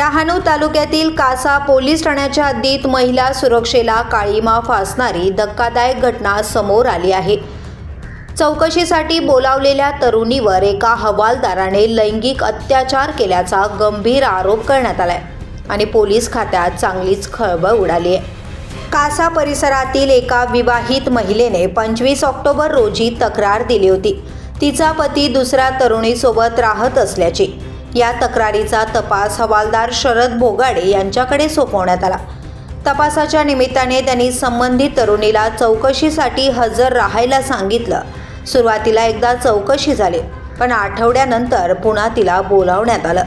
डहाणू तालुक्यातील कासा पोलीस ठाण्याच्या हद्दीत महिला सुरक्षेला काळीमा फासणारी धक्कादायक घटना समोर आली आहे। चौकशीसाठी बोलावलेल्या तरुणीवर एका हवालदाराने लैंगिक अत्याचार केल्याचा गंभीर आरोप करण्यात आलाय आणि पोलीस खात्यात चांगलीच खळबळ उडाली आहे। कासा परिसरातील एका विवाहित महिलेने 25 ऑक्टोबर रोजी तक्रार दिली होती। तिचा पती दुसऱ्या तरुणीसोबत राहत असल्याची या तक्रारीचा तपास हवालदार शरद भोगाडे यांच्याकडे सोपवण्यात आला। तपासाच्या निमित्ताने त्यांनी संबंधित तरुणीला चौकशीसाठी हजर राहायला सांगितलं। सुरुवातीला एकदा चौकशी झाली, पण आठवड्यानंतर पुन्हा तिला बोलावण्यात आलं।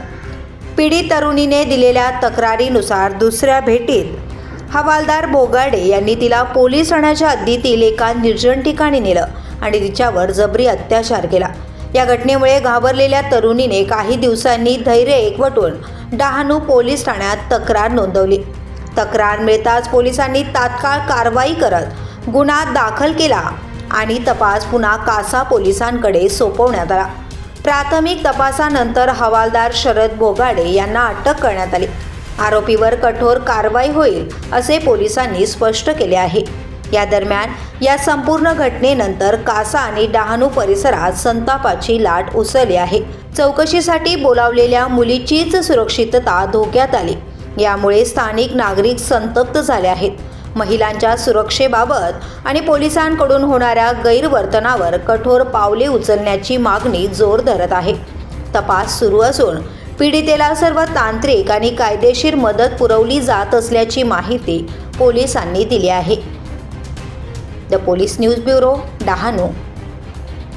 पीडित तरुणीने दिलेल्या तक्रारीनुसार दुसऱ्या भेटीत हवालदार भोगाडे यांनी तिला पोलीस ठाण्याच्या हद्दीतील एका निर्जन ठिकाणी नेलं आणि तिच्यावर जबरी अत्याचार केला। या घटनेमुळे घाबरलेल्या तरुणीने काही दिवसांनी धैर्य एकवटून डहाणू पोलीस ठाण्यात तक्रार नोंदवली। तक्रार मिळताच पोलिसांनी तात्काळ कारवाई करत गुन्हा दाखल केला आणि तपास पुन्हा कासा पोलिसांकडे सोपवण्यात आला। प्राथमिक तपासानंतर हवालदार शरद भोगाडे यांना अटक करण्यात आली। आरोपीवर कठोर कारवाई होईल असे पोलिसांनी स्पष्ट केले आहे। या दरम्यान या संपूर्ण घटनेनंतर कासा आणि डहाणू परिसरात संतापाची लाट उसळली आहे। चौकशीसाठी बोलावलेल्या मुलीचीच सुरक्षितता धोक्यात आली। यामुळे स्थानिक नागरिक संतप्त झाले आहेत। महिलांच्या सुरक्षेबाबत आणि पोलिसांकडून होणाऱ्या गैरवर्तनावर कठोर पावले उचलण्याची मागणी जोर धरत आहे। तपास सुरू असून पीडितेला सर्व तांत्रिक आणि कायदेशीर मदत पुरवली जात असल्याची माहिती पोलिसांनी दिली आहे। The police news bureau, Dahanu.